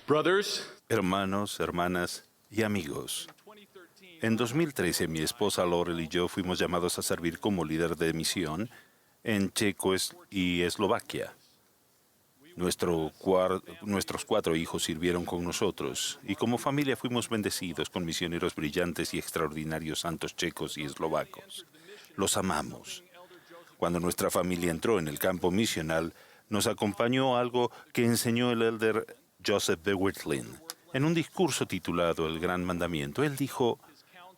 Brothers, Hermanos, hermanas y amigos, en 2013 mi esposa Laurel y yo fuimos llamados a servir como líder de misión en Checo y Eslovaquia. Nuestros 4 hijos sirvieron con nosotros y como familia fuimos bendecidos con misioneros brillantes y extraordinarios santos checos y eslovacos. Los amamos. Cuando nuestra familia entró en el campo misional, nos acompañó algo que enseñó el elder Joseph B. Wirthlin. En un discurso titulado El Gran Mandamiento, él dijo: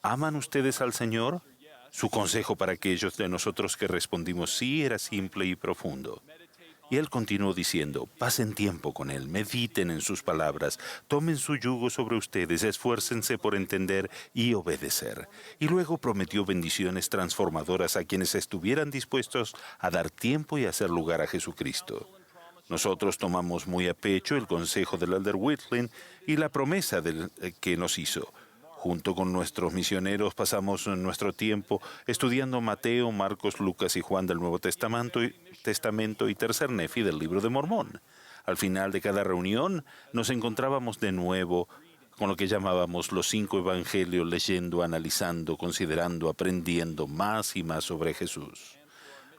¿aman ustedes al Señor? Su consejo para aquellos de nosotros que respondimos sí era simple y profundo. Y él continuó diciendo: pasen tiempo con Él, mediten en sus palabras, tomen su yugo sobre ustedes, esfuércense por entender y obedecer. Y luego prometió bendiciones transformadoras a quienes estuvieran dispuestos a dar tiempo y hacer lugar a Jesucristo. Nosotros tomamos muy a pecho el consejo del elder Wirthlin y la promesa que nos hizo. Junto con nuestros misioneros pasamos nuestro tiempo estudiando Mateo, Marcos, Lucas y Juan del Nuevo Testamento y Tercer Nefi del Libro de Mormón. Al final de cada reunión nos encontrábamos de nuevo con lo que llamábamos los 5 evangelios, leyendo, analizando, considerando, aprendiendo más y más sobre Jesús.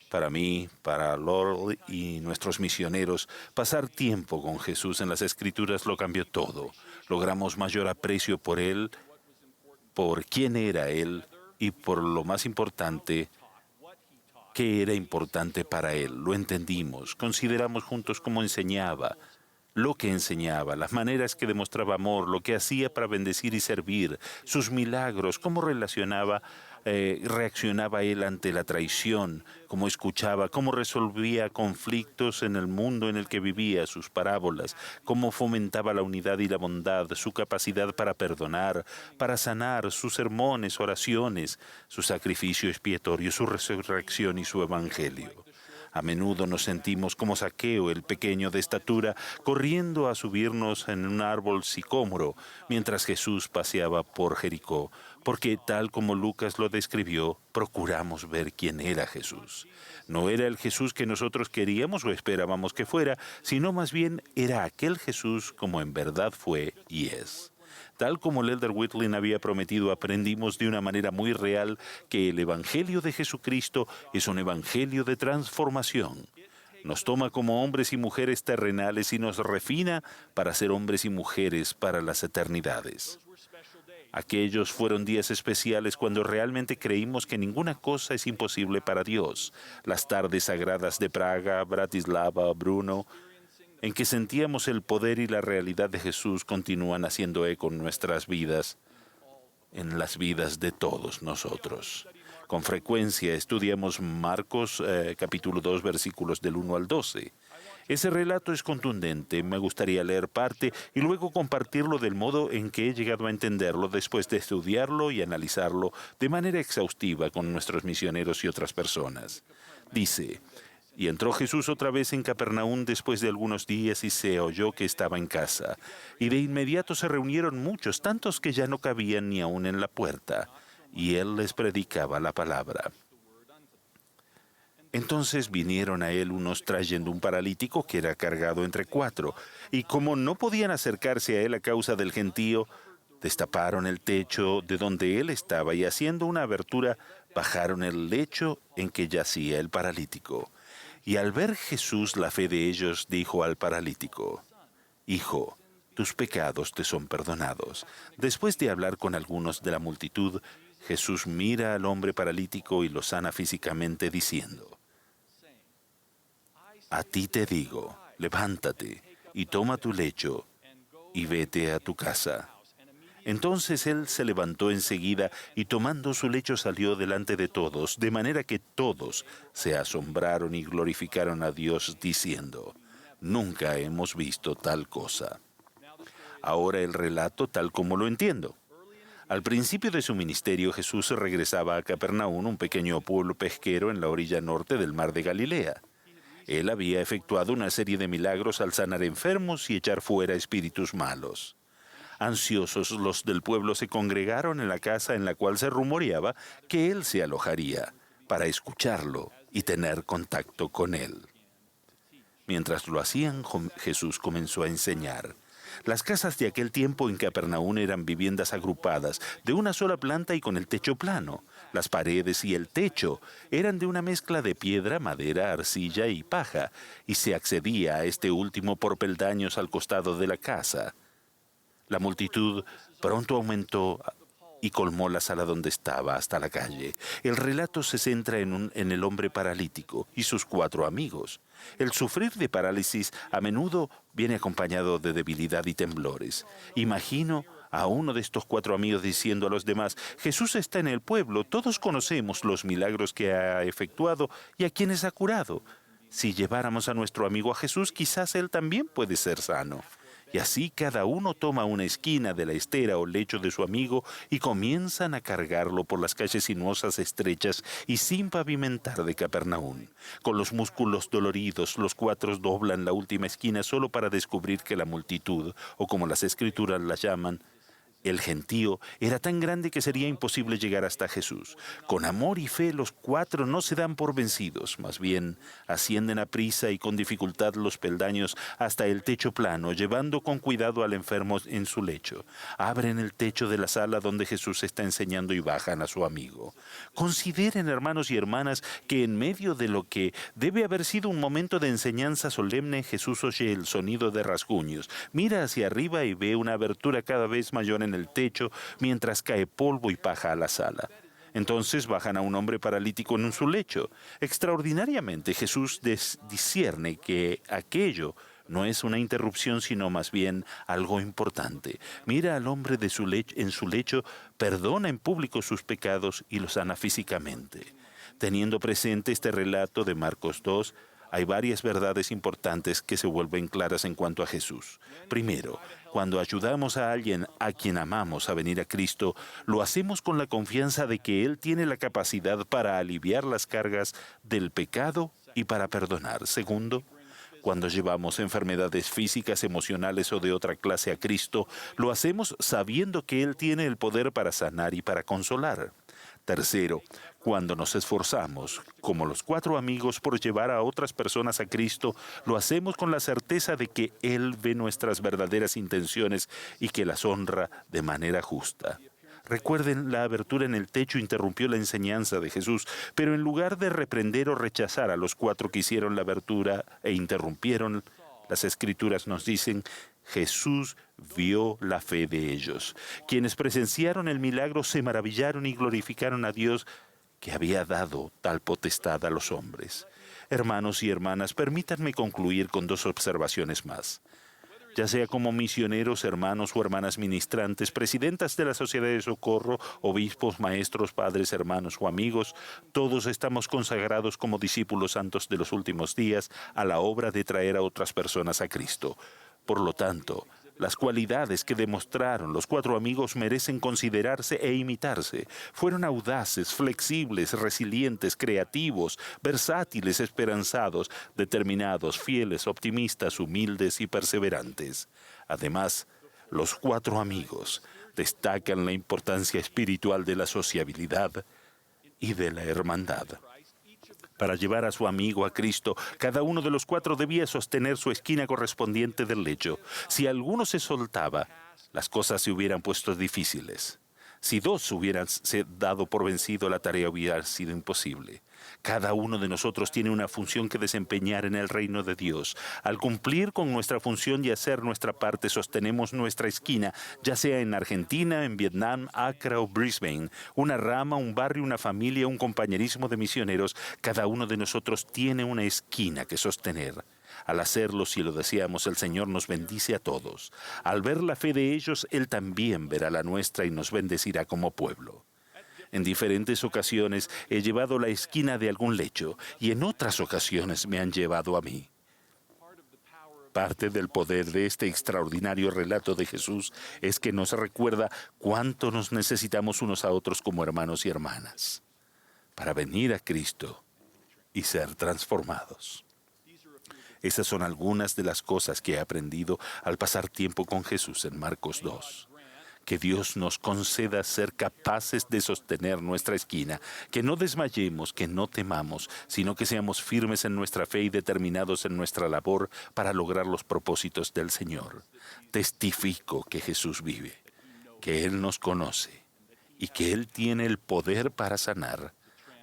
Para mí, para Laurel y nuestros misioneros, pasar tiempo con Jesús en las Escrituras lo cambió todo. Logramos mayor aprecio por Él, por quién era Él y por lo más importante, qué era importante para Él. Lo entendimos, consideramos juntos cómo enseñaba, lo que enseñaba, las maneras que demostraba amor, lo que hacía para bendecir y servir, sus milagros, cómo reaccionaba Él ante la traición, cómo escuchaba, cómo resolvía conflictos en el mundo en el que vivía, sus parábolas, cómo fomentaba la unidad y la bondad, su capacidad para perdonar, para sanar, sus sermones, oraciones, su sacrificio expiatorio, su resurrección y su evangelio. A menudo nos sentimos como Zaqueo, el pequeño de estatura, corriendo a subirnos en un árbol sicómoro mientras Jesús paseaba por Jericó, porque tal como Lucas lo describió, procuramos ver quién era Jesús. No era el Jesús que nosotros queríamos o esperábamos que fuera, sino más bien era aquel Jesús como en verdad fue y es. Tal como el elder Wirthlin había prometido, aprendimos de una manera muy real que el Evangelio de Jesucristo es un Evangelio de transformación. Nos toma como hombres y mujeres terrenales y nos refina para ser hombres y mujeres para las eternidades. Aquellos fueron días especiales cuando realmente creímos que ninguna cosa es imposible para Dios. Las tardes sagradas de Praga, Bratislava, Brno, en que sentíamos el poder y la realidad de Jesús, continúan haciendo eco en nuestras vidas, en las vidas de todos nosotros. Con frecuencia estudiamos Marcos capítulo 2, versículos del 1 al 12. Ese relato es contundente, me gustaría leer parte y luego compartirlo del modo en que he llegado a entenderlo después de estudiarlo y analizarlo de manera exhaustiva con nuestros misioneros y otras personas. Dice: y entró Jesús otra vez en Capernaum después de algunos días y se oyó que estaba en casa. Y de inmediato se reunieron muchos, tantos que ya no cabían ni aun en la puerta. Y él les predicaba la palabra. Entonces vinieron a él unos trayendo un paralítico que era cargado entre 4. Y como no podían acercarse a él a causa del gentío, destaparon el techo de donde él estaba y haciendo una abertura, bajaron el lecho en que yacía el paralítico. Y al ver Jesús la fe de ellos, dijo al paralítico: Hijo, tus pecados te son perdonados. Después de hablar con algunos de la multitud, Jesús mira al hombre paralítico y lo sana físicamente, diciendo: a ti te digo, levántate y toma tu lecho y vete a tu casa. Entonces él se levantó enseguida y tomando su lecho salió delante de todos, de manera que todos se asombraron y glorificaron a Dios diciendo: nunca hemos visto tal cosa. Ahora el relato tal como lo entiendo. Al principio de su ministerio, Jesús regresaba a Capernaum, un pequeño pueblo pesquero en la orilla norte del mar de Galilea. Él había efectuado una serie de milagros al sanar enfermos y echar fuera espíritus malos. Ansiosos, los del pueblo se congregaron en la casa en la cual se rumoreaba que él se alojaría, para escucharlo y tener contacto con él. Mientras lo hacían, Jesús comenzó a enseñar. Las casas de aquel tiempo en Capernaum eran viviendas agrupadas, de una sola planta y con el techo plano. Las paredes y el techo eran de una mezcla de piedra, madera, arcilla y paja, y se accedía a este último por peldaños al costado de la casa. La multitud pronto aumentó y colmó la sala donde estaba hasta la calle. El relato se centra en el hombre paralítico y sus 4 amigos. El sufrir de parálisis a menudo viene acompañado de debilidad y temblores. Imagino a uno de estos 4 amigos diciendo a los demás: Jesús está en el pueblo, todos conocemos los milagros que ha efectuado y a quienes ha curado. Si lleváramos a nuestro amigo a Jesús, quizás él también puede ser sano. Y así cada uno toma una esquina de la estera o lecho de su amigo y comienzan a cargarlo por las calles sinuosas, estrechas y sin pavimentar de Capernaum. Con los músculos doloridos, los 4 doblan la última esquina solo para descubrir que la multitud, o como las escrituras la llaman, el gentío, era tan grande que sería imposible llegar hasta Jesús. Con amor y fe los 4 no se dan por vencidos, más bien ascienden a prisa y con dificultad los peldaños hasta el techo plano, llevando con cuidado al enfermo en su lecho. Abren el techo de la sala donde Jesús está enseñando y bajan a su amigo. Consideren, hermanos y hermanas, que en medio de lo que debe haber sido un momento de enseñanza solemne, Jesús oye el sonido de rasguños, mira hacia arriba y ve una abertura cada vez mayor en el techo mientras cae polvo y paja a la sala. Entonces bajan a un hombre paralítico en su lecho. Extraordinariamente Jesús discierne que aquello no es una interrupción, sino más bien algo importante. Mira al hombre en su lecho, perdona en público sus pecados y los sana físicamente. Teniendo presente este relato de Marcos 2, hay varias verdades importantes que se vuelven claras en cuanto a Jesús. Primero, cuando ayudamos a alguien a quien amamos a venir a Cristo, lo hacemos con la confianza de que Él tiene la capacidad para aliviar las cargas del pecado y para perdonar. Segundo, cuando llevamos enfermedades físicas, emocionales o de otra clase a Cristo, lo hacemos sabiendo que Él tiene el poder para sanar y para consolar. Tercero, cuando nos esforzamos, como los 4 amigos, por llevar a otras personas a Cristo, lo hacemos con la certeza de que Él ve nuestras verdaderas intenciones y que las honra de manera justa. Recuerden, la abertura en el techo interrumpió la enseñanza de Jesús, pero en lugar de reprender o rechazar a los 4 que hicieron la abertura e interrumpieron, las Escrituras nos dicen: Jesús vio la fe de ellos. Quienes presenciaron el milagro se maravillaron y glorificaron a Dios, que había dado tal potestad a los hombres. Hermanos y hermanas, permítanme concluir con 2 observaciones más. Ya sea como misioneros, hermanos o hermanas ministrantes, presidentas de la Sociedad de Socorro, obispos, maestros, padres, hermanos o amigos, todos estamos consagrados como discípulos santos de los últimos días a la obra de traer a otras personas a Cristo. Por lo tanto, las cualidades que demostraron los 4 amigos merecen considerarse e imitarse. Fueron audaces, flexibles, resilientes, creativos, versátiles, esperanzados, determinados, fieles, optimistas, humildes y perseverantes. Además, los 4 amigos destacan la importancia espiritual de la sociabilidad y de la hermandad. Para llevar a su amigo a Cristo, cada uno de los 4 debía sostener su esquina correspondiente del lecho. Si alguno se soltaba, las cosas se hubieran puesto difíciles. Si 2 hubieran dado por vencido, la tarea hubiera sido imposible. Cada uno de nosotros tiene una función que desempeñar en el reino de Dios. Al cumplir con nuestra función y hacer nuestra parte, sostenemos nuestra esquina, ya sea en Argentina, en Vietnam, Accra o Brisbane. Una rama, un barrio, una familia, un compañerismo de misioneros. Cada uno de nosotros tiene una esquina que sostener. Al hacerlo, si lo deseamos, el Señor nos bendice a todos. Al ver la fe de ellos, Él también verá la nuestra y nos bendecirá como pueblo. En diferentes ocasiones he llevado la esquina de algún lecho y en otras ocasiones me han llevado a mí. Parte del poder de este extraordinario relato de Jesús es que nos recuerda cuánto nos necesitamos unos a otros como hermanos y hermanas para venir a Cristo y ser transformados. Esas son algunas de las cosas que he aprendido al pasar tiempo con Jesús en Marcos 2. Que Dios nos conceda ser capaces de sostener nuestra esquina, que no desmayemos, que no temamos, sino que seamos firmes en nuestra fe y determinados en nuestra labor para lograr los propósitos del Señor. Testifico que Jesús vive, que Él nos conoce y que Él tiene el poder para sanar,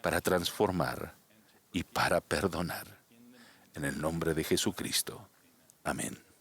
para transformar y para perdonar. En el nombre de Jesucristo. Amén.